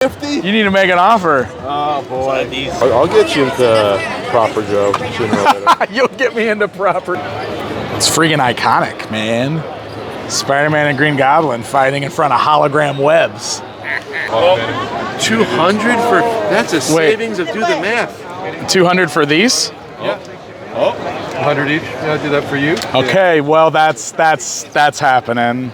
50? You need to make an offer. Oh, boy. I'll get you into proper Joe sooner or later. You'll get me into proper. It's freaking iconic, man. Spider-Man and Green Goblin fighting in front of hologram webs. 200 for, that's a savings of do the math. 200 for these? Yeah. Oh, 100 each. Yeah, I'll do that for you. Okay, well that's happening.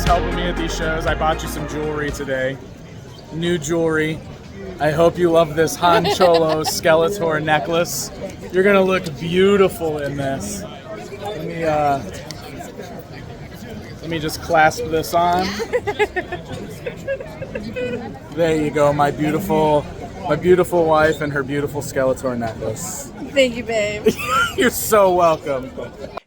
Helping me at these shows. I bought you some jewelry today. New jewelry. I hope you love this Han Cholo Skeletor necklace. You're gonna look beautiful in this. Let me just clasp this on. There you go, my beautiful wife and her beautiful Skeletor necklace. Thank you, babe. You're so welcome.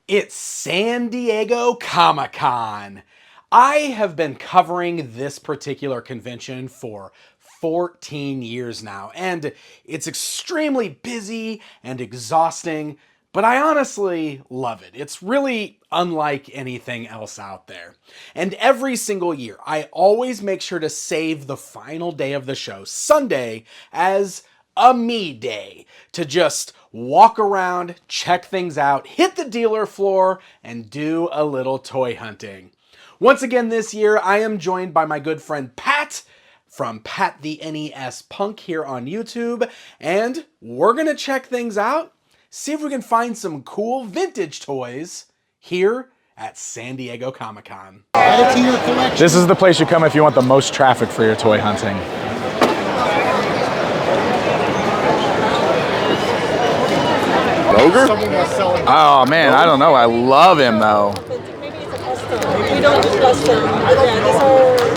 It's San Diego Comic-Con. I have been covering this particular convention for 14 years now, and it's extremely busy and exhausting, but I honestly love it. It's really unlike anything else out there. And every single year, I always make sure to save the final day of the show, Sunday, as a me day, to just walk around, check things out, hit the dealer floor, and do a little toy hunting. Once again this year, I am joined by my good friend Pat from Pat the NES Punk here on YouTube, and we're gonna check things out, see if we can find some cool vintage toys here at San Diego Comic-Con. Add it to your collection. This is the place you come if you want the most traffic for your toy hunting. Ogre? Oh man, I don't know. I love him though. We don't do custom.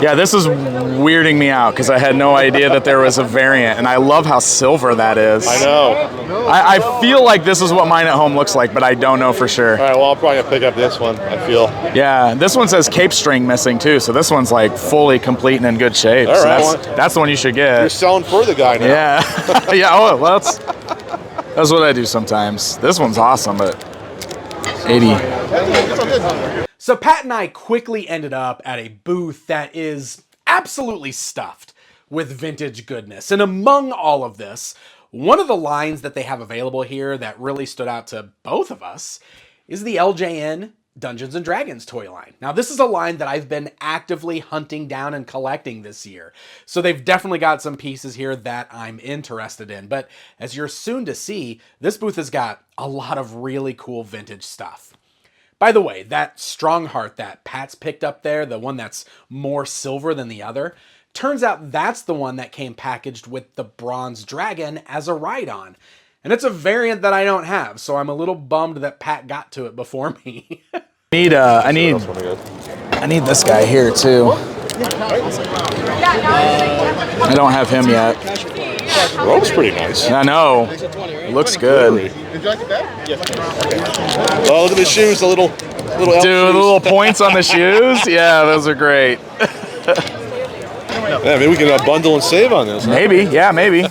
Yeah, this is weirding me out because I had no idea that there was a variant, and I love how silver that is. I know. I feel like this is what mine at home looks like, but I don't know for sure. All right, well, I'll probably pick up this one, I feel. Yeah, this one says cape string missing too, so this one's like fully complete and in good shape. All right. So that's the one you should get. You're selling for the guy now. Yeah. Yeah, oh, well, that's what I do sometimes. This one's awesome, but 80. So Pat and I quickly ended up at a booth that is absolutely stuffed with vintage goodness. And among all of this, one of the lines that they have available here that really stood out to both of us is the LJN Dungeons & Dragons toy line. Now, this is a line that I've been actively hunting down and collecting this year. So they've definitely got some pieces here that I'm interested in. But as you're soon to see, this booth has got a lot of really cool vintage stuff. By the way, that Strongheart that Pat's picked up there, the one that's more silver than the other, turns out that's the one that came packaged with the Bronze Dragon as a ride-on. And it's a variant that I don't have, so I'm a little bummed that Pat got to it before me. I need this guy here too. I don't have him yet. The robe's pretty nice. I know. It looks good. Did you like the bag? Yes. Oh, look at the shoes, the little elf Dude, the little points on the shoes? Yeah, those are great. Yeah, maybe we can bundle and save on this. Huh? Maybe, yeah, maybe.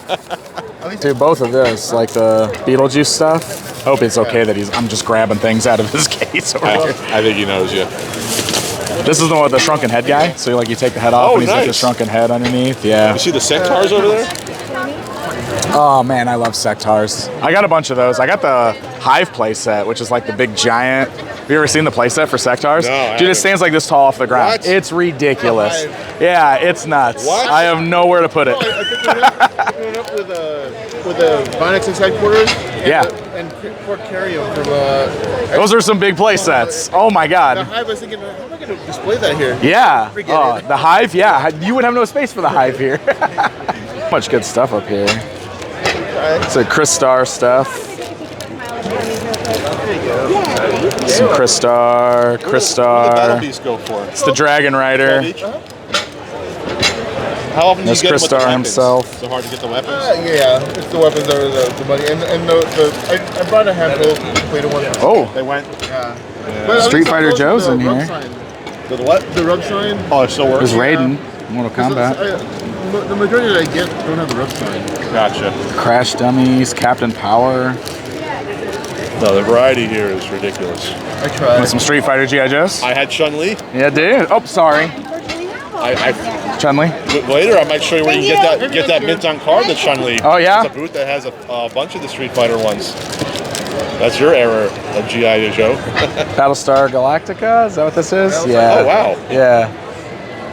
Dude, both of this, like the Beetlejuice stuff. Hope it's okay that I'm just grabbing things out of his case over here. I think he knows you. This is the one with the shrunken head guy. So you take the head off and he's got the shrunken head underneath. Yeah. You see the Sectars over there? Oh man, I love Sectars. I got a bunch of those. I got the Hive playset, which is like the big giant. Have you ever seen the playset for Sectars? No, dude, it stands like this tall off the ground. What? It's ridiculous. Yeah, it's nuts. What? I have nowhere to put it. I think we went up with the Vinex's headquarters. Yeah. And Fort Carrium from Those are some big playsets. Oh my the god. Hive. I was thinking, how am I going to display that here? Yeah. Forget Oh, it. the Hive. Yeah, you would have no space for the Hive here. Much good stuff up here. It's a Chris Star stuff. Some Crystar. What do the battle Crystar. beasts go for? It's the Dragon Rider. How often do There's you get them with the Crystar weapons? himself. So hard to get the weapons? Yeah, it's the weapons that are the money. And I brought a handful of completed ones. Oh, They went. Yeah. But at Street least Fighter those are Joe's the in rub here. sign. The what? The rub sign. Oh, it's still working? there's Raiden. Mortal Kombat. The majority that I get don't have the rub sign. Gotcha. Crash Dummies. Captain Power. No, the variety here is ridiculous. I tried. With some Street Fighter G.I. Joes. I had Chun-Li. Yeah, dude. Oh, sorry. Chun-Li. Later, I might show you where you can get that mint on card, the Chun-Li. Oh, yeah? It's a booth that has a bunch of the Street Fighter ones. That's your era of G.I. Joe. Battlestar Galactica. Is that what this is? Yeah. Oh, wow. Yeah.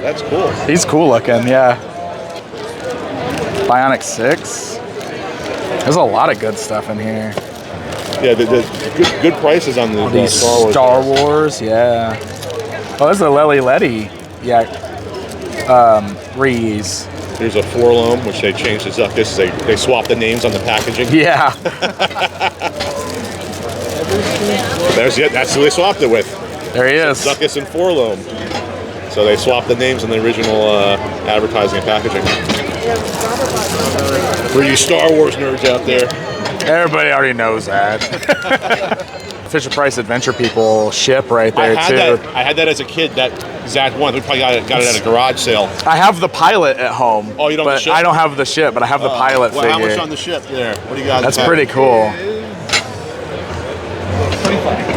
That's cool. He's cool looking. Yeah. Bionic 6. There's a lot of good stuff in here. Yeah, the good prices on the These Star Wars, yeah. Oh, this is a Lely Letty. Yeah. Reese. Here's a Forlom, which they changed its up. They swapped the names on the packaging. Yeah. That's who they swapped it with. There he is. Zuckus and Forlom. So they swapped the names on the original advertising and packaging. For you Star Wars nerds out there. Everybody already knows that. Fisher Price Adventure People ship right there too. I had that as a kid. That exact one. We probably got it at a garage sale. I have the pilot at home. Oh, you don't have the but ship? I don't have the ship, but I have the pilot Well, figure. how much on the ship there? What do you got? That's pretty cool.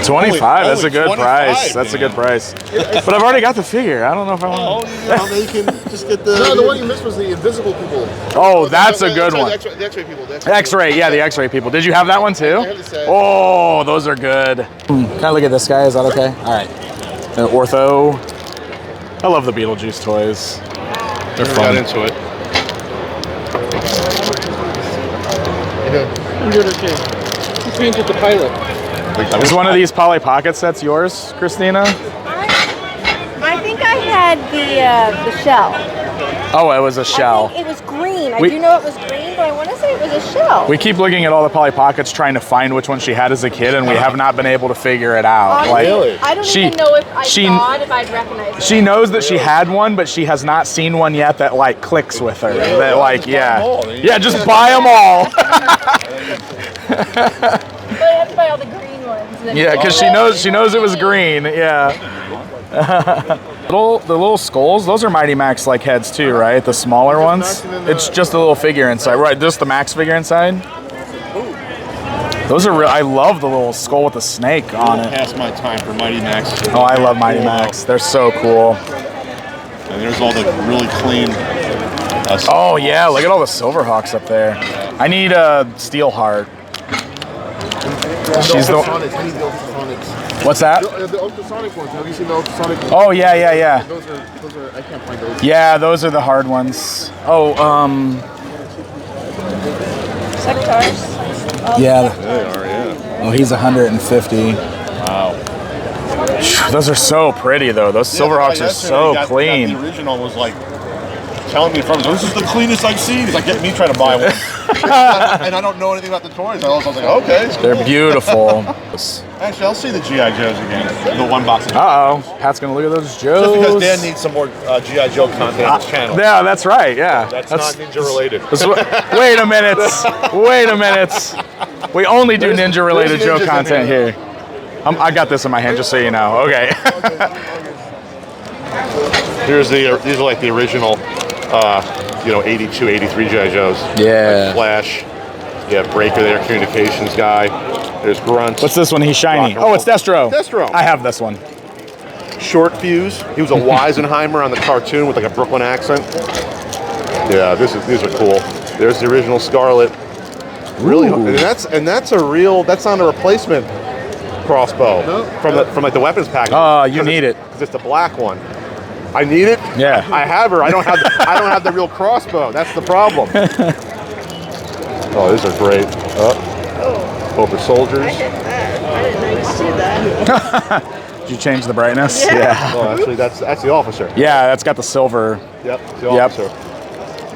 25. That's a good 25, price. That's a good price. But I've already got the figure. I don't know if I want. Oh, you can just get the. No, the one you missed was the invisible people. Oh, that's a good one. The X-ray people. X-ray, yeah, the X-ray people. Did you have that one too? I have the set. Oh, those are good. Can I look at this guy? Is that okay? All right. Ortho. I love the Beetlejuice toys. They're fun. Got into it. You did okay. You painted the pilot. Is one of these Polly Pocket sets yours, Christina? I think I had the shell. Oh, it was a I shell. think it was green. I We- do know it was green, but I want to say it was a shell. We keep looking at all the Polly Pockets trying to find which one she had as a kid, and we have not been able to figure it out. Honestly, I don't she- even know if I she- saw it, if I'd recognize it. She knows that she had one, but she has not seen one yet that like clicks with her. That like, yeah, just buy them all. But I have to buy all the green ones. and then- Yeah, because she knows it was green. Yeah. The little skulls, those are Mighty Max like heads too, right? The smaller ones. It's just a little figure inside, right? Just the Max figure inside. Those are real. I love the little skull with the snake on it. Past my time for Mighty Max. Oh, I love Mighty Max. They're so cool. And there's all the really clean. Oh yeah, look at all the Silverhawks up there. I need a Steelheart. She's the. I need the ultrasonics. What's that? The ultrasonic ones. Have you seen the ultrasonic ones? Oh yeah. Those are. I can't find those. Yeah, those are the hard ones. Oh, Sectors. yeah. They are, yeah. Oh, he's 150. Wow. Those are so pretty though. Those Silverhawks are so clean. The original was like telling me from this is the cleanest I've seen. He's like getting me trying to buy one. And I don't know anything about the toys. I was like, okay. It's They're cool. beautiful. Actually, I'll see the G.I. Joes again. The one box. Uh-oh. Pat's gonna look at those Just because Joes. Dan needs some more G.I. Joe content on his channel. Yeah, that's right. Yeah. That's not ninja related. Wait a minute. Wait a minute. We only do ninja related there's Joe ninjas in content here. here. I got this in my hand just so you know. Okay. These are like the original 82, 83 G.I. Joes. Yeah. Like Flash. Yeah, Breaker there, communications guy. There's Grunt. What's this one? He's shiny. Rock and roll. Oh, it's Destro. Destro. I have this one. Short Fuse. He was a Weisenheimer on the cartoon with like a Brooklyn accent. Yeah, these are cool. There's the original Scarlet. Really, and that's not a replacement crossbow from like the weapons package. Oh, you need it. Because it's the black one. I need it. Yeah. I have her. I don't have the real crossbow. That's the problem. Oh, these are great. Cobra Soldiers. I didn't know you see that. Did you change the brightness? Yeah. Oh, actually, that's the officer. Yeah, that's got the silver. Yep, the officer.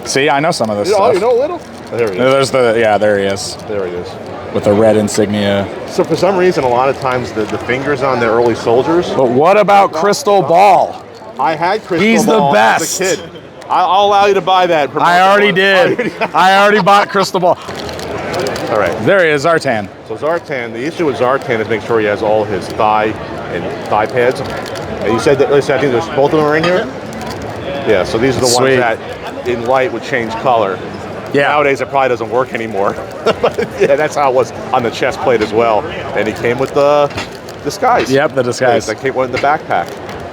See, I know some of this Oh, stuff. you know a little? Oh, there he is. There he is. There he is. with a red insignia. So for some reason, a lot of times the fingers on the early soldiers. But what about Crystal Ball? I had Crystal He's Ball the best. as a kid. I'll allow you to buy that. I already did. I already bought Crystal Ball. All right. There he is, Zartan. So Zartan, the issue with Zartan is make sure he has all his thigh and thigh pads. And you said that, listen, I think there's both of them are in here? Yeah, so these are the Sweet. ones that in light would change color. Yeah. Nowadays it probably doesn't work anymore. But yeah, that's how it was on the chest plate as well. And he came with the disguise. Yep, the disguise. That came with the backpack.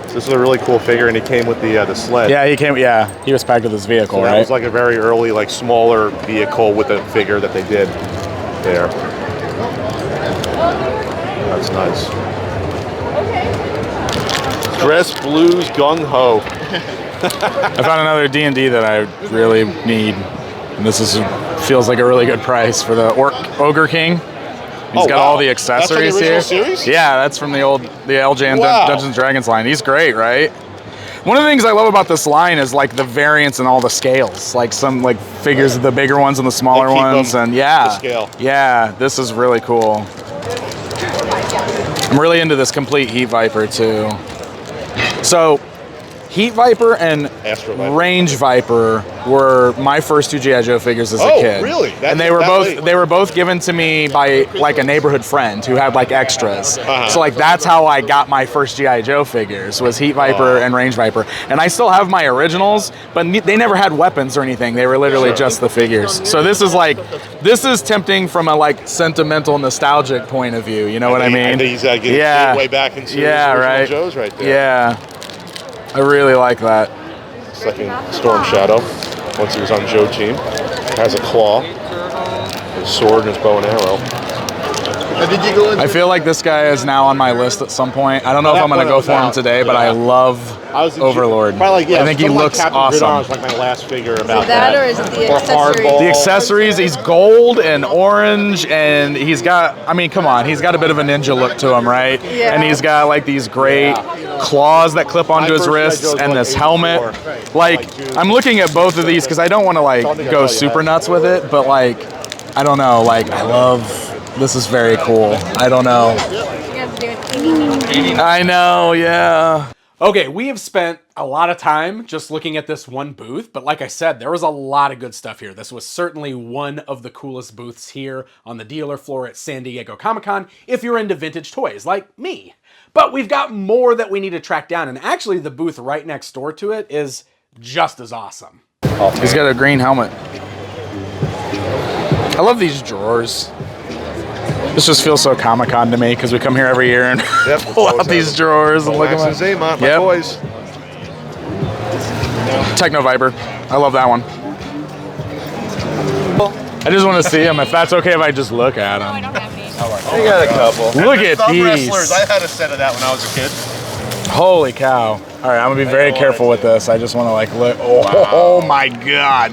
So this is a really cool figure, and he came with the sled. Yeah, he came. Yeah, he was packed with his vehicle, So right? that was like a very early, like smaller vehicle with a figure that they did there. That's nice. Dress Blues Gung Ho. I found another D&D that I really need. And this feels like a really good price for the Ogre King. He's got all the accessories that's from the original here. Series? Yeah, that's from the LJN Wow. Dungeons and Dragons line. He's great, right? One of the things I love about this line is like the variance in all the scales. Like some like figures of the bigger ones and the smaller They keep ones, them and yeah, to scale. yeah, this is really cool. I'm really into this complete Heat Viper too. So, Heat Viper and Astro Viper. Range Viper were my first two G.I. Joe figures as a Oh, kid. really? And they were both given to me by like a neighborhood friend who had like extras. So like that's how I got my first G.I. Joe figures was Heat Viper and Range Viper. And I still have my originals, but they never had weapons or anything. They were literally just the figures. So this is tempting from a like sentimental, nostalgic point of view. You know what I mean? And he's getting way back into his original Joes right there. Yeah. I really like that. Second Storm Shadow, once he was on Joe team. Has a claw, his sword, and his bow and arrow. And did you go into I feel like this guy is now on my list at some point. I don't know if I'm going to go for him today, but I love Overlord. Probably, yeah, I think he looks Captain awesome. Gridiron was like my last figure about that, or is it the accessories? Hardball. The accessories, he's gold and orange, and he's got, I mean, come on, he's got a bit of a ninja look to him, right? Yeah. And he's got like these great claws that clip onto his My first wrists G.I. Joe and was this like helmet. 84. Like, I'm looking at both of these because I don't want to like go super nuts with it, but like, I don't know, like, I love, this is very cool. I don't know. I know, yeah. Okay, we have spent a lot of time just looking at this one booth, but like I said, there was a lot of good stuff here. This was certainly one of the coolest booths here on the dealer floor at San Diego Comic-Con if you're into vintage toys, like me. But we've got more that we need to track down, and actually the booth right next door to it is just as awesome. He's got a green helmet. I love these drawers. This just feels so Comic-Con to me because we come here every year and pull out these drawers and look at Max and them. Zaymont, my boys. Techno Viper. I love that one. I just want to see him. If that's okay if I just look at him. I don't have any. I got a couple. Look at Thumb these. Wrestlers. I had a set of that when I was a kid. Holy cow. All right, I'm going to be very careful with this. I just want to like look. Oh my God.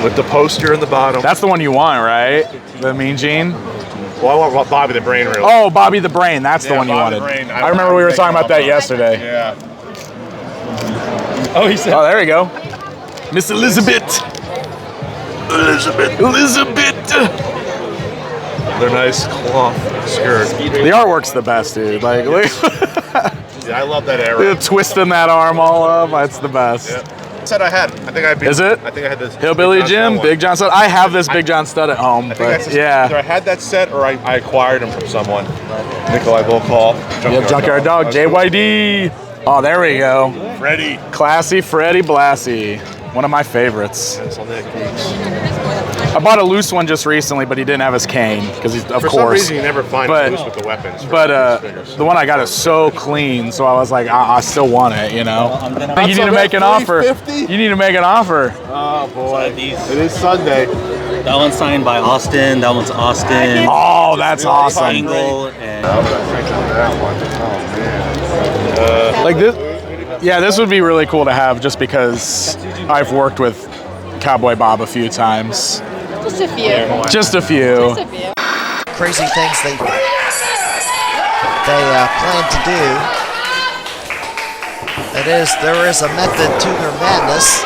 With the poster in the bottom. That's the one you want, right? The Mean Gene? Well, I want Bobby the Brain really. Oh, Bobby the Brain. That's the one you Bobby the wanted. Brain. I remember we were talking about that yesterday. Yeah. Oh, he said. Oh, there we go. Miss Elizabeth. Elizabeth. They're nice cloth skirt. The artwork's the best, dude. Like, look. Yeah, I love that era. Twisting that arm all up. That's the best. Yeah. Set I had. I think I beat. Is it? I think I had this. Hillbilly Big John Jim, one. Big John Stud. I have this Big John Stud at home, I think but either yeah. I had that set or I acquired them from someone. Nikolai Volkov. Yep, Junkyard Dog, JYD. Oh, there we go. Freddy. Classy Freddy Blassie. One of my favorites. Pencil neck geeks. I bought a loose one just recently, but he didn't have his cane because he's, of For course. some reason, you never find But- loose with the weapons. But the one I got is so clean, so I was like, I still want it, you know. I think you need to make an offer. $350? You need to make an offer. Oh boy, These, it is Sunday. that one's signed by Austin. That one's Austin. Oh, that's awesome. Angle and Like this, yeah, this would be really cool to have just because I've worked with Cowboy Bob a few times. Just a few. Just a few. Just a few. Crazy things they plan to do. There is a method to their madness.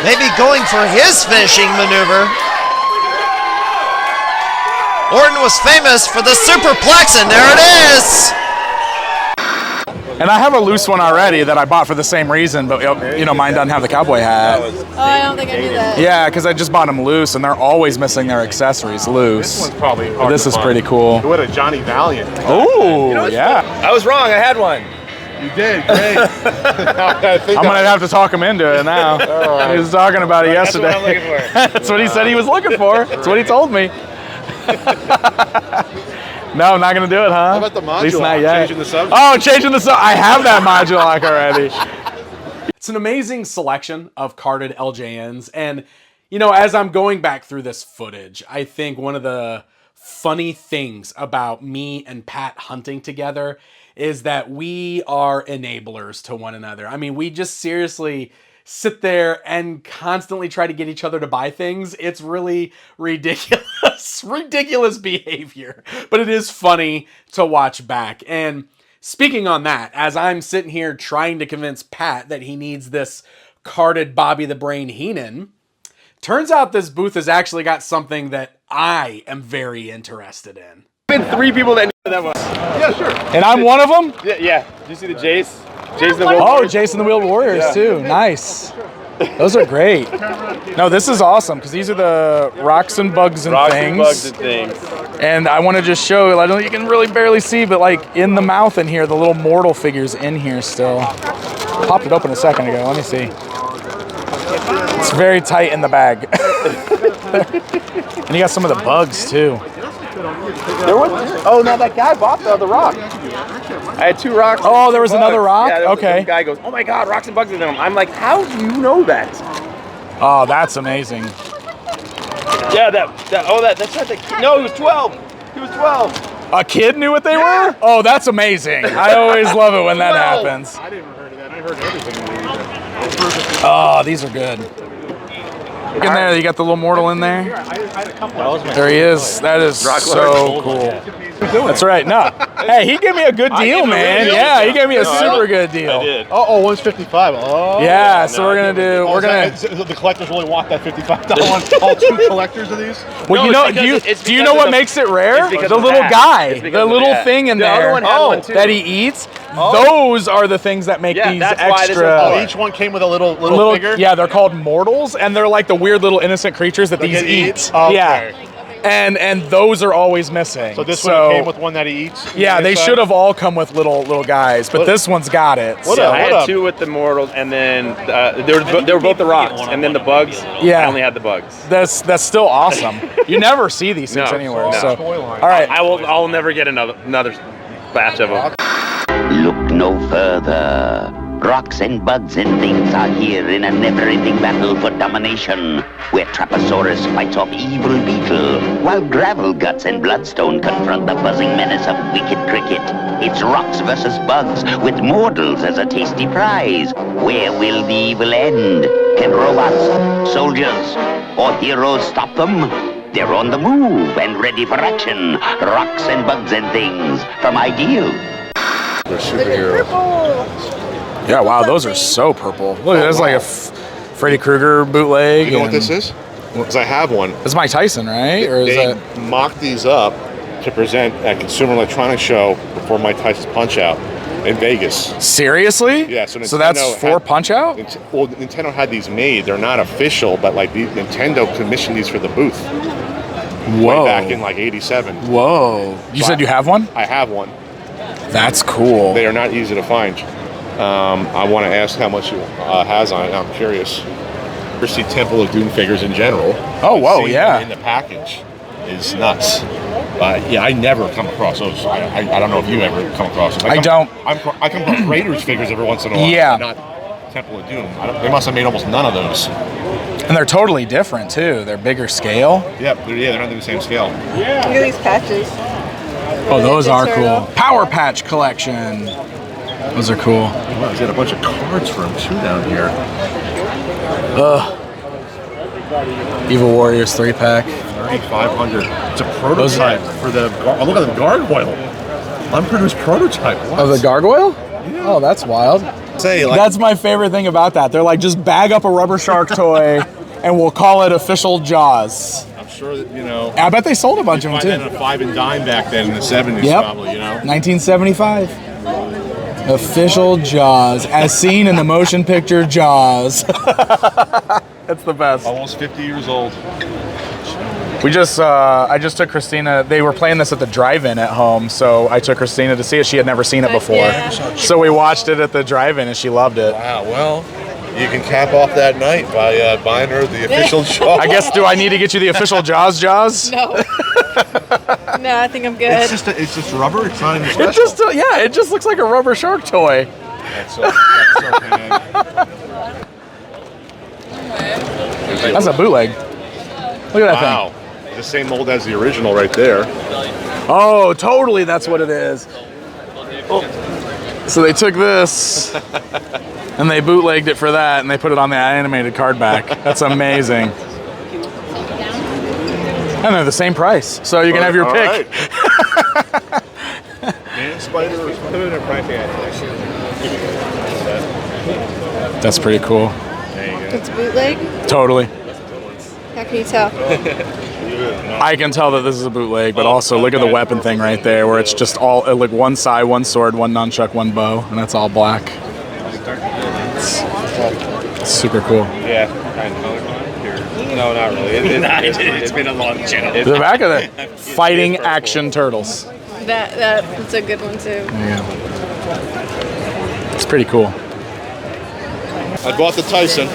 Maybe going for his finishing maneuver. Orton was famous for the superplex, and there it is. And I have a loose one already that I bought for the same reason, but you know, mine doesn't have the cowboy hat. Oh, I don't think I knew that. Yeah, because I just bought them loose, and they're always missing their accessories loose. This one's probably hard This to is find. pretty cool. What a Johnny Valiant. Oh, yeah. I was wrong. I had one. You did, great. I'm going to have to talk him into it now. He was talking about it yesterday. That's what I'm looking for. That's what he said he was looking for. That's what he told me. No, I'm not going to do it, huh? How about the At least module? not yet. Changing the subject? Oh, changing the subject. I have that module lock already. It's an amazing selection of carded LJNs, and you know, as I'm going back through this footage, I think one of the funny things about me and Pat hunting together is that we are enablers to one another. I mean, we just seriously sit there and constantly try to get each other to buy things. It's really ridiculous, ridiculous behavior, but it is funny to watch back. And speaking on that, as I'm sitting here trying to convince Pat that he needs this carded Bobby the Brain Heenan, turns out this booth has actually got something that I am very interested in. Been 3 people that knew that one. Yeah, sure. And I'm one of them? Yeah. Did you see the Jace? Jason the Wheel. Oh, Jason the Wheeled Warriors too. Nice. Those are great. No, this is awesome because these are the rocks and bugs and things. Bugs and things. And I want to just show, I know you can really barely see, but like in the mouth in here, the little mortal figures in here still. Popped it open a second ago. Let me see. It's very tight in the bag. And you got some of the bugs too. There was. Oh no, that guy bought the rock. I had 2 rocks. Oh, there was bugs. another rock? Yeah, Okay. The guy goes, "Oh my God, rocks and bugs in them." I'm like, "How do you know that?" Oh, that's amazing. Yeah, that's not the kid. No, he was 12. He was 12. A kid knew what they were? Oh, that's amazing. I always love it when that happens. I didn't heard of that. I heard everything. Oh, these are good. Look in there, you got the little mortal in there. There he is. That is so cool. That's right. No. Hey, he gave me a good deal, man. Yeah, he gave me a super good deal. I did. Oh, one's 55. Oh. Yeah, so we're gonna do. We're gonna. The collectors really want that $55 one. All 2 collectors of these. Well, you No, know, it's because do you know what makes it rare? it's because The of little that. guy, It's because the of little that. thing in The other there one had one too. that he eats. Those are the things that make Yeah, these that's why this is extra. called- Each one came with a little figure. Yeah, they're called mortals, and they're like the weird little innocent creatures that these get eat. eats? Okay. Yeah, and those are always missing. So this one came with one that he eats. Yeah, they should have all come with little guys, but this one's got it. What so. up? I had 2 with the mortals, and then they were both the rocks, and then the bugs. Yeah. I only had the bugs. That's still awesome. You never see these things No, anywhere. no. So, all right. I'll never get another batch of them. Look no further. Rocks and bugs and things are here in a never-ending battle for domination, where Traposaurus fights off evil beetle, while gravel guts and bloodstone confront the buzzing menace of wicked cricket. It's rocks versus bugs, with mortals as a tasty prize. Where will the evil end? Can robots, soldiers, or heroes stop them? They're on the move and ready for action. Rocks and bugs and things from Ideal. They're superheroes. Yeah, wow, those are so purple. Look, that's like a Freddy Krueger bootleg. You know what this is? Because I have one. It's Mike Tyson, right? Or is They that? mocked these up to present at Consumer Electronics Show before Mike Tyson's Punch-Out in Vegas. Seriously? Yeah, so So that's Nintendo for had- Punch Out? Well, Nintendo had these made. They're not official, but like Nintendo commissioned these for the booth. Whoa. Way back in like '87. Whoa. You said you have one? I have one. That's cool. They are not easy to find. I want to ask how much it has on it. I'm curious. Ever see Temple of Doom figures in general? Oh, whoa, Seeing yeah. them in the package is nuts. Yeah, I never come across those. I don't know if you ever come across them. I come across Raiders figures every once in a while. Yeah. But not Temple of Doom. They must have made almost none of those. And they're totally different, too. They're bigger scale. They're not the same scale. Look at these patches. Oh, those are Turn cool. up. Power Patch Collection. Those are cool. Wow, he's got a bunch of cards for him too down here. Evil Warriors 3-pack. 3,500. It's a prototype for the. Oh, look at the gargoyle. Unproduced prototype. What? Of the gargoyle? Oh, that's wild. Say That's my favorite thing about that. They're like, just bag up a rubber shark toy and we'll call it official Jaws. sure that, you know. I bet they sold a bunch of them Find that too. in a 5 and dime back then in the 70s, Yep. probably, you know. 1975. Official Jaws, as seen in the motion picture Jaws. That's the best. Almost 50 years old. We just, I just took Christina. They were playing this at the drive-in at home, so I took Christina to see it. She had never seen it before, yeah. so we watched it at the drive-in, and she loved it. Wow, well, you can cap off that night by buying her the official Jaws. I guess. Do I need to get you the official Jaws? No. No, I think I'm good. It's just rubber. It's not even special. It just, yeah, it just looks like a rubber shark toy. That's so bad. That's a bootleg. Look at that thing. Wow. The same mold as the original right there. Oh, totally. That's what it is. Oh. So they took this and they bootlegged it for that, and they put it on the animated card back. That's amazing. And they're the same price, so you can have your All pick. right. Man, spider. That's pretty cool. It's bootleg. Totally. How can you tell? I can tell that this is a bootleg, but also look at the weapon thing right there, where it's just all like one side, one sword, one nunchuck, one bow, and that's all black. It's super cool. Yeah. No, not really. It's been a long channel. The back of it, Fighting Action Turtles. That's a good one too. Yeah. It's pretty cool. I bought the Tyson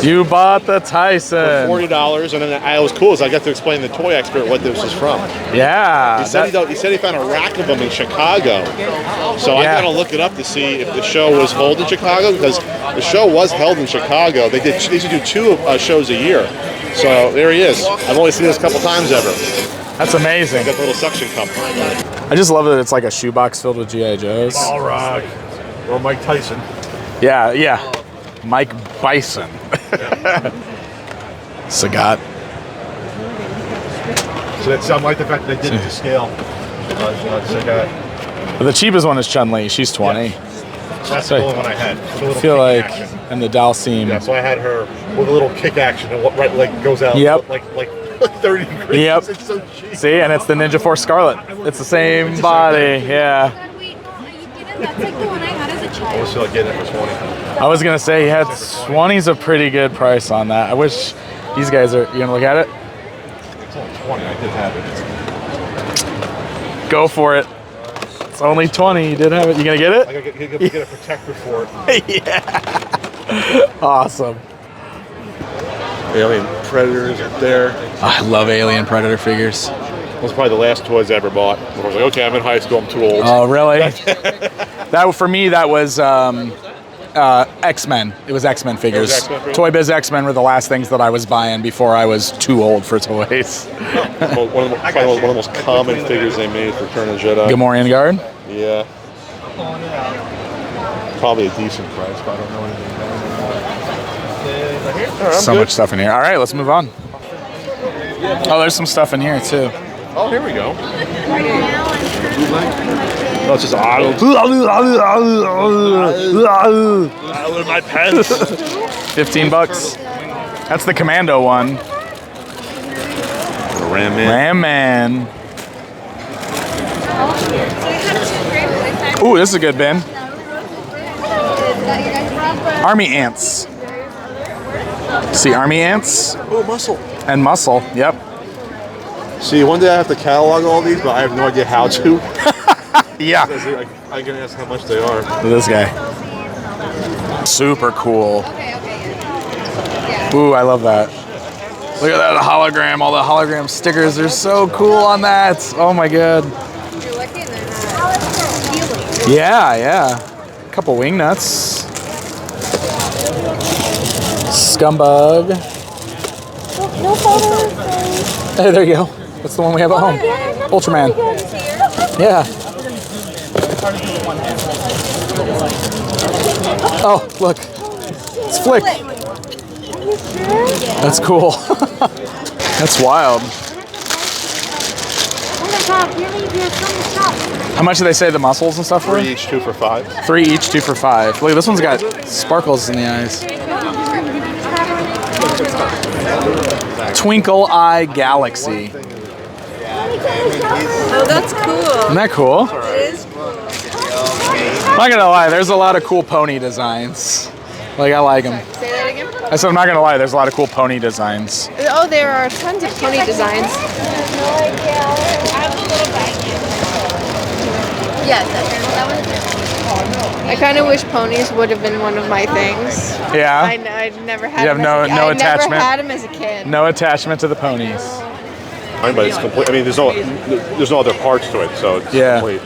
You bought the Tyson. for $40, and then I was cool as I got to explain to the toy expert what this was from. Yeah. He said he found a rack of them in Chicago. So I gotta look it up to see if the show was held in Chicago, because the show was held in Chicago. They used to do 2 shows a year. So there he is. I've only seen this a couple times ever. That's amazing. Got the little suction cup. I just love that it's like a shoebox filled with G.I. Joes. All right. Or Mike Tyson. Yeah, yeah. Mike Bison. Sagat. So that's I like the fact that they did it to scale. Sagat. The cheapest one is Chun-Li. She's 20. That's the only one I had. I feel like, and the Dalsim. Yeah, so I had her with a little kick action, and what right leg goes out. Yep. Like 30 degrees. Yep. It's so cheap. See, and it's the Ninja Force Scarlet. It's the same body. Yeah. That's like the one I had as a I child. was still getting it for 20. I was gonna say he had 20's a pretty good price on that. I wish these guys are. You gonna look at it? It's only 20. I did have it. Go for it. It's only 20. You did have it. You gonna get it? I gotta get a protector for it. Yeah. Awesome. Alien Predators are there. I love Alien Predator figures. That was probably the last toys I ever bought. I was like, okay, I'm in high school. I'm too old. Oh, really? That for me, that was X-Men. It was X-Men figures. X-Men figures? Toy Biz X-Men were the last things that I was buying before I was too old for toys. One of the most common figures they made for Return of the Jedi. Gamorrean Guard. Yeah. Probably a decent price, but I don't know anything about it. All right, I'm So good. much stuff in here. All right, let's move on. Oh, there's some stuff in here too. Oh, here we go. No, it's just my pants. $15. That's the Commando one. Ram Man. Ram Man. Ooh, this is a good bin. Army ants. See Army ants? Oh, muscle. And muscle. Yep. See, one day I have to catalog all these, but I have no idea how to. Yeah. I can ask how much they are. This guy. Super cool. Ooh, I love that. Look at that hologram. All the hologram stickers are so cool on that. Oh my god. Yeah, yeah. A couple wing nuts. Scumbug. No photos. Hey, there you go. That's the one we have at home. Ultraman. Yeah. Oh, look. It's Flick. That's cool. That's wild. Oh my god, really? There's so much stuff. How much do they say the muscles and stuff were? 3 each, 2 for $5. 3 each, 2 for $5. Look, this one's got sparkles in the eyes. Twinkle Eye Galaxy. Oh, that's cool. Isn't that cool? It is cool. I'm not gonna lie, there's a lot of cool pony designs. Like, I like them. Say that again? I said I'm not gonna lie, there's a lot of cool pony designs. Oh, there are tons of pony designs. Yes, that was. I kind of wish ponies would have been one of my things. Yeah? I never had. You have them as a, no I attachment? never had them as a kid. No attachment to the ponies. But it's complete. I mean, there's no other parts to it, so it's complete.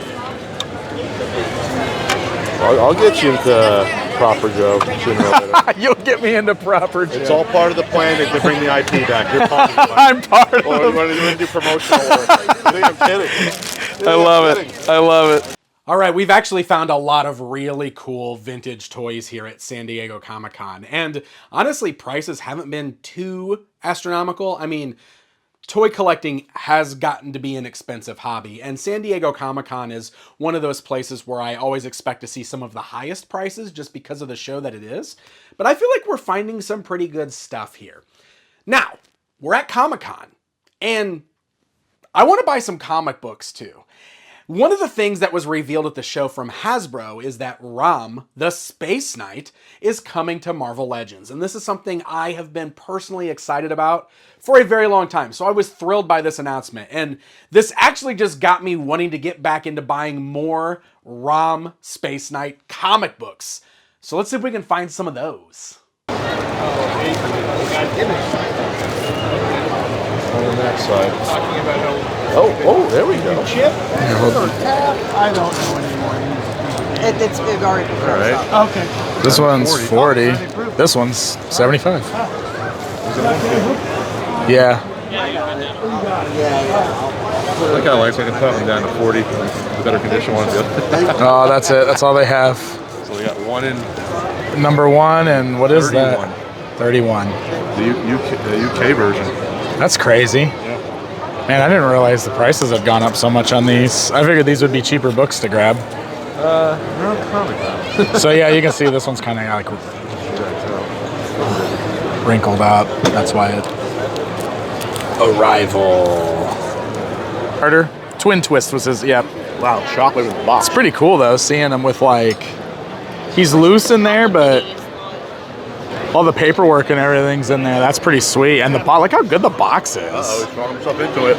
I'll get you into Proper Joe sooner or later. You'll get me into Proper Joe. It's all part of the plan to bring the IP back. You're part of it. I'm part of it. We're going to do promotional work. You think I'm kidding? I love it. I love it. All right, we've actually found a lot of really cool vintage toys here at San Diego Comic-Con. And honestly, prices haven't been too astronomical. I mean, toy collecting has gotten to be an expensive hobby, and San Diego Comic-Con is one of those places where I always expect to see some of the highest prices just because of the show that it is. But I feel like we're finding some pretty good stuff here. Now, we're at Comic-Con, and I want to buy some comic books too. One of the things that was revealed at the show from Hasbro is that Rom, the Space Knight, is coming to Marvel Legends. And this is something I have been personally excited about for a very long time. So I was thrilled by this announcement. And this actually just got me wanting to get back into buying more Rom Space Knight comic books. So let's see if we can find some of those. On that side. Oh, there we go. Chip? I don't know anymore. It's already. All right. Okay. This one's 40. This one's 75. Yeah. That kind of likes. I can top them down to 40. The better condition ones. Oh, that's it. That's all they have. So we got one in. Number 1, and what is 31. that? 31. The UK version. That's crazy. Man, I didn't realize the prices had gone up so much on these. I figured these would be cheaper books to grab. No comic. So yeah, you can see this one's kind of like wrinkled up. That's why it. Arrival. Carter. Twin Twist was his. Yep. Wow, chocolate in the box. It's pretty cool though, seeing him with like. He's loose in there, but all the paperwork and everything's in there. That's pretty sweet. And the box, look how good the box is. Uh-oh, he's throwing himself into it.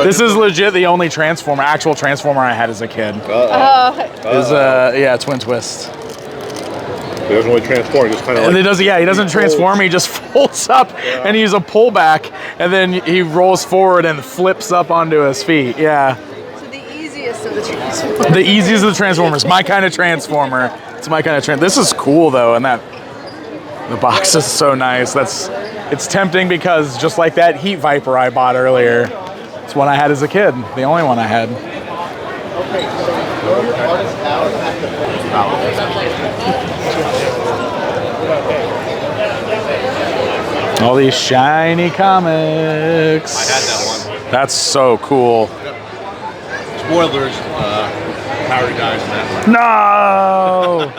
This is legit the only actual Transformer I had as a kid. Yeah, Twin Twist. He doesn't really transform, he just kind of And he doesn't transform, he just folds up and he's a pullback, and then he rolls forward and flips up onto his feet. Yeah. So the easiest of the Transformers. The easiest of the Transformers. My kind of Transformer. It's my kind of This is cool though, and the box is so nice. It's tempting because just like that Heat Viper I bought earlier, it's one I had as a kid. The only one I had. All these shiny comics. I had that one. That's so cool. Spoilers, Harry dies in that one. No!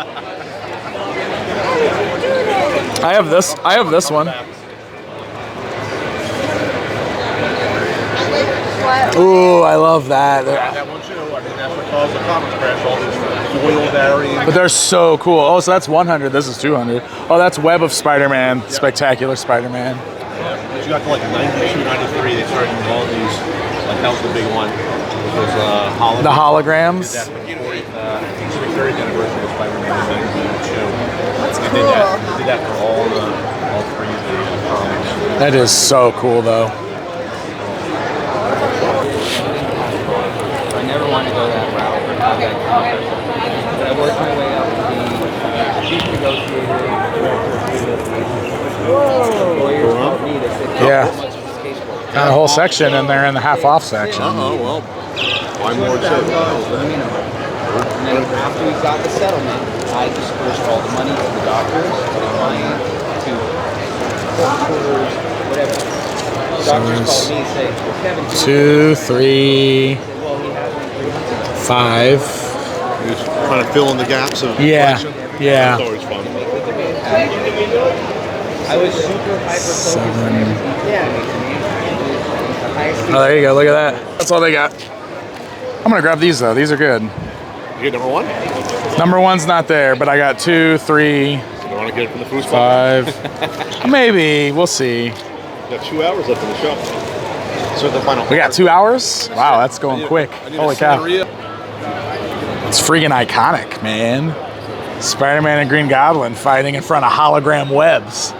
I have this one. Ooh, I love that. That one too. I mean, that's what caused the comics crash. All these foil variants. But they're so cool. Oh, so that's 100. This is 200. Oh, that's Web of Spider-Man. Yep. Spectacular Spider-Man. Yeah. Once you got to like 92, 93, they started doing all these. Like that was the big one. Those holograms. The holograms. That's the 30th anniversary of Spider-Man in 1992. That's cool. They did that for all three of the comics. That is so cool, though. I never wanted to go that route. But I worked my way up to be chief negotiator, lawyers told me to sit down. Yeah. Got a whole section in there in the half-off section. Well, why more too? Let me know. And then after we got the settlement, I dispersed all the money to the doctors, to the client, to court, whatever. The doctors called me and said, well, Kevin, 2, 3, 5. You're just trying to fill in the gaps of Yeah, collection. yeah. That's always fun. I I was super hyper-focused on everything. Oh, there you go. Look at that. That's all they got. I'm gonna grab these though. These are good. You get number 1? Number 1's not there, but I got 2, 3, You want to get it from the food spot? 5. Maybe. We'll see. We got 2 hours left in the show. So the final. We got 2 hours? Wow, that's going quick. Holy cow. It's freaking iconic, man. Spider-Man and Green Goblin fighting in front of hologram webs.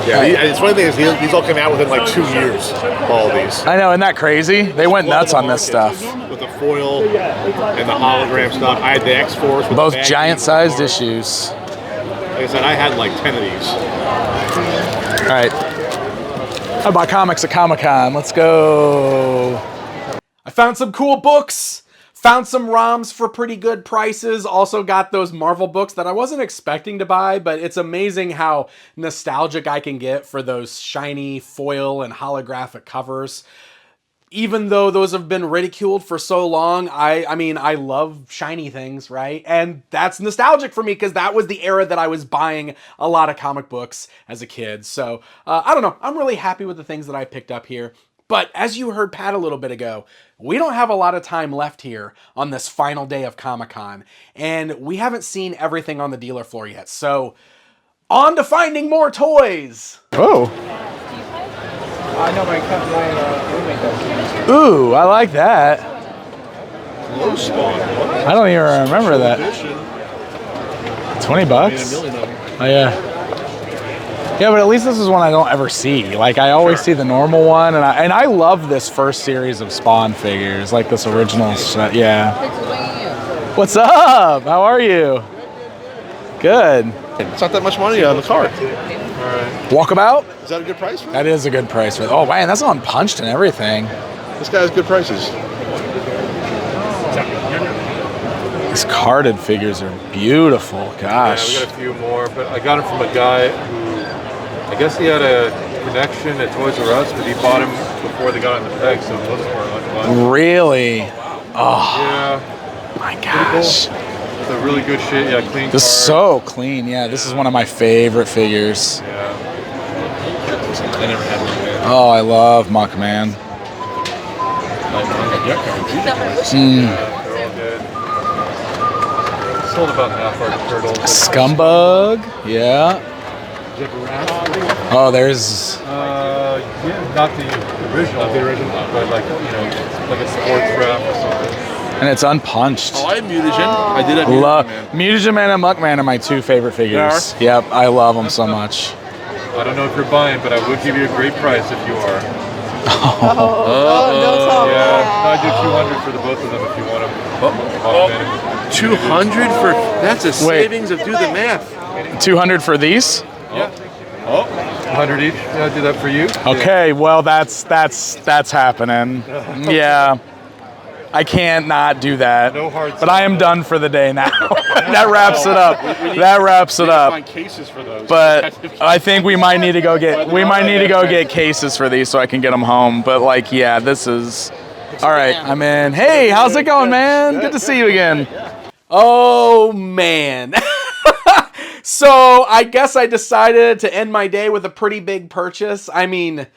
Yeah, it's funny thing is these all came out within like 2 years. All of these. I know, isn't that crazy? They went nuts on this stuff. With the foil and the hologram stuff. I had the X-Force. With Both the giant-sized issues. Like I said, I had like 10 of these. All right. I bought comics at Comic-Con. Let's go. I found some cool books. Found some ROMs for pretty good prices. Also got those Marvel books that I wasn't expecting to buy, but it's amazing how nostalgic I can get for those shiny foil and holographic covers. Even though those have been ridiculed for so long, I mean, I love shiny things, right? And that's nostalgic for me because that was the era that I was buying a lot of comic books as a kid. So, I don't know. I'm really happy with the things that I picked up here. But as you heard Pat a little bit ago, we don't have a lot of time left here on this final day of Comic-Con, and we haven't seen everything on the dealer floor yet. So, on to finding more toys! Oh. I know my roommate does. Ooh, I like that. Low spawn. I don't even remember that. $20? Oh, yeah. Yeah, but at least this is one I don't ever see. Like, I always see the normal one, and I love this first series of Spawn figures, like this original set. Yeah. What's up? How are you? Good. It's not that much money on the card. Walkabout? Is that a good price for it? That is a good price for it. Oh, man, that's on punched and everything. This guy has good prices. These carded figures are beautiful. Gosh. Yeah, we got a few more, but I got them from a guy who, I guess he had a connection at Toys R Us, but he bought them before they got on the peg, so those weren't like fun. Really? Oh. Yeah. My gosh. It's a really good shit. Yeah, clean. This is so clean. Yeah, this is one of my favorite figures. Yeah. I never had one. Man. Oh, I love Muckman. Yeah, they're all good. Sold about half our turtles. Scumbug. Yeah. Oh, there's. Yeah, not the original. Not the original, but like, you know, like a sports wrap or something. And it's unpunched. Oh, I have Mutagen. I did have Mutagen Man and Muckman are my 2 favorite figures. Yep, I love them so much. I don't know if you're buying, but I would give you a great price if you are. Don't talk yeah, I do 200 for the both of them if you want them. 200 for that's a savings of do the math. 200 for these? Yeah. Oh, 100 each. Yeah, I'll do that for you. Okay, well that's happening. Yeah. I can't not do that. No hard but I am done for the day now. That wraps it up. That wraps it up. Find cases for those. But I think we might need to go get cases for these so I can get them home. But like, yeah, this is all right. I'm in. Hey, how's it going, man? Good to see you again. Oh, man. So I guess I decided to end my day with a pretty big purchase. I mean,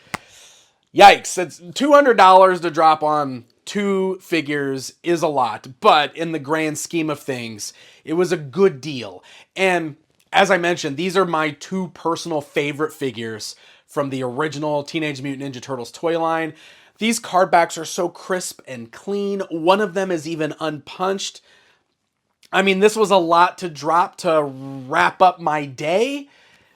yikes. It's $200 to drop on 2 figures is a lot, but in the grand scheme of things, it was a good deal. And as I mentioned, these are my 2 personal favorite figures from the original Teenage Mutant Ninja Turtles toy line. These card backs are so crisp and clean. One of them is even unpunched. I mean, this was a lot to drop to wrap up my day,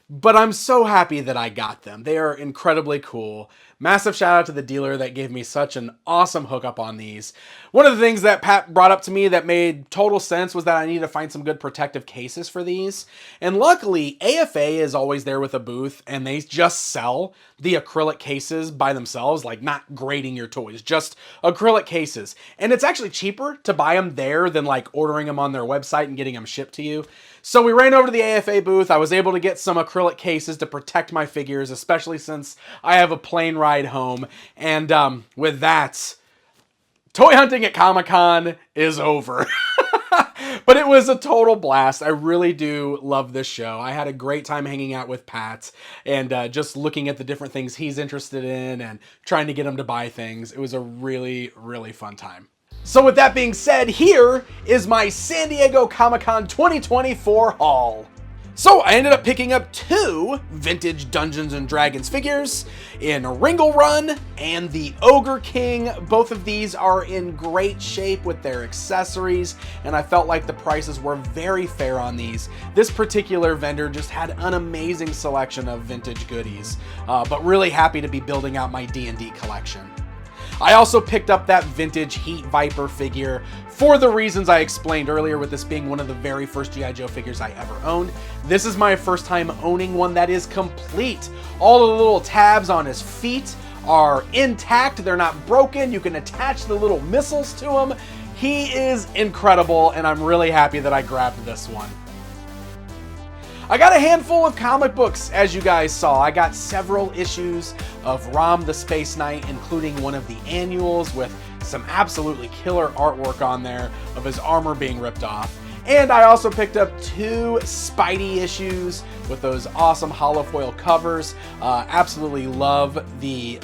but I'm so happy that I got them. They are incredibly cool. Massive shout out to the dealer that gave me such an awesome hookup on these. One of the things that Pat brought up to me that made total sense was that I needed to find some good protective cases for these. And luckily, AFA is always there with a booth, and they just sell the acrylic cases by themselves, like not grading your toys, just acrylic cases. And it's actually cheaper to buy them there than like ordering them on their website and getting them shipped to you. So we ran over to the AFA booth. I was able to get some acrylic cases to protect my figures, especially since I have a plane ride home. And with that, toy hunting at Comic-Con is over. But it was a total blast. I really do love this show. I had a great time hanging out with Pat and just looking at the different things he's interested in and trying to get him to buy things. It was a really, really fun time. So with that being said, here is my San Diego Comic-Con 2024 haul. So I ended up picking up 2 vintage Dungeons & Dragons figures in Ringle Run and the Ogre King. Both of these are in great shape with their accessories, and I felt like the prices were very fair on these. This particular vendor just had an amazing selection of vintage goodies, but really happy to be building out my D&D collection. I also picked up that vintage Heat Viper figure for the reasons I explained earlier, with this being one of the very first G.I. Joe figures I ever owned. This is my first time owning one that is complete. All of the little tabs on his feet are intact. They're not broken. You can attach the little missiles to him. He is incredible, and I'm really happy that I grabbed this one. I got a handful of comic books, as you guys saw. I got several issues of Rom the Space Knight, including one of the annuals with some absolutely killer artwork on there of his armor being ripped off. And I also picked up 2 Spidey issues with those awesome holofoil covers. Absolutely love the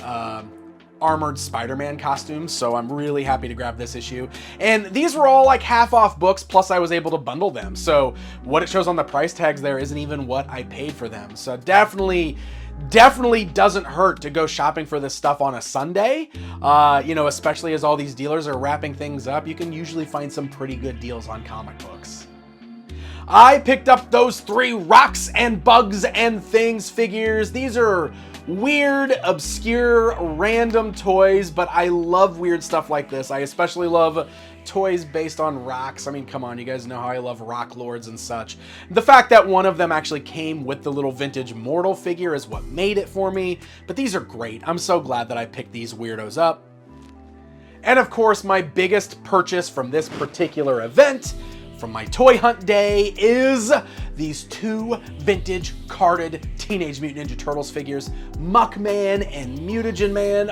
armored Spider-Man costumes, so I'm really happy to grab this issue. And these were all like half off books, plus I was able to bundle them. So what it shows on the price tags there isn't even what I paid for them. So definitely doesn't hurt to go shopping for this stuff on a Sunday. You know, especially as all these dealers are wrapping things up, you can usually find some pretty good deals on comic books. I picked up those 3 Rocks and Bugs and Things figures. These are weird, obscure, random toys, but I love weird stuff like this. I especially love toys based on rocks. I mean, come on, you guys know how I love rock lords and such. The fact that one of them actually came with the little vintage Mortal figure is what made it for me, but these are great. I'm so glad that I picked these weirdos up. And of course, my biggest purchase from this particular event, from my toy hunt day, is these 2 vintage carded Teenage Mutant Ninja Turtles figures, Muckman and Mutagen Man.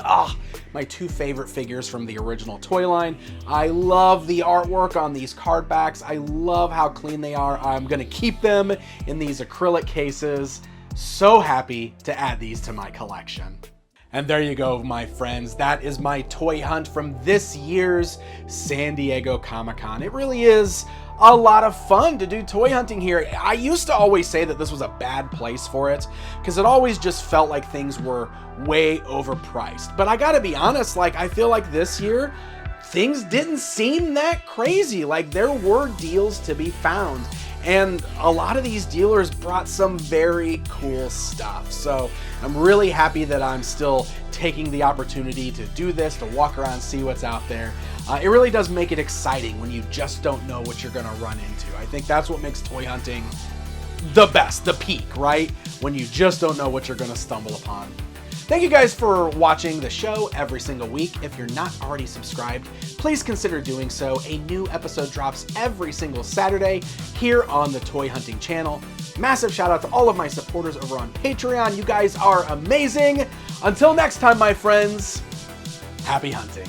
My 2 favorite figures from the original toy line. I love the artwork on these card backs. I love how clean they are. I'm gonna keep them in these acrylic cases. So happy to add these to my collection. And there you go, my friends. That is my toy hunt from this year's San Diego Comic-Con. It really is a lot of fun to do toy hunting here. I used to always say that this was a bad place for it because it always just felt like things were way overpriced. But I gotta be honest, like, I feel like this year things didn't seem that crazy. Like, there were deals to be found, and a lot of these dealers brought some very cool stuff. So I'm really happy that I'm still taking the opportunity to do this, to walk around, see what's out there. It really does make it exciting when you just don't know what you're gonna run into. I think that's what makes toy hunting the best, the peak, right? When you just don't know what you're gonna stumble upon. Thank you guys for watching the show every single week. If you're not already subscribed, please consider doing so. A new episode drops every single Saturday here on the Toy Hunting channel. Massive shout out to all of my supporters over on Patreon. You guys are amazing. Until next time, my friends, happy hunting.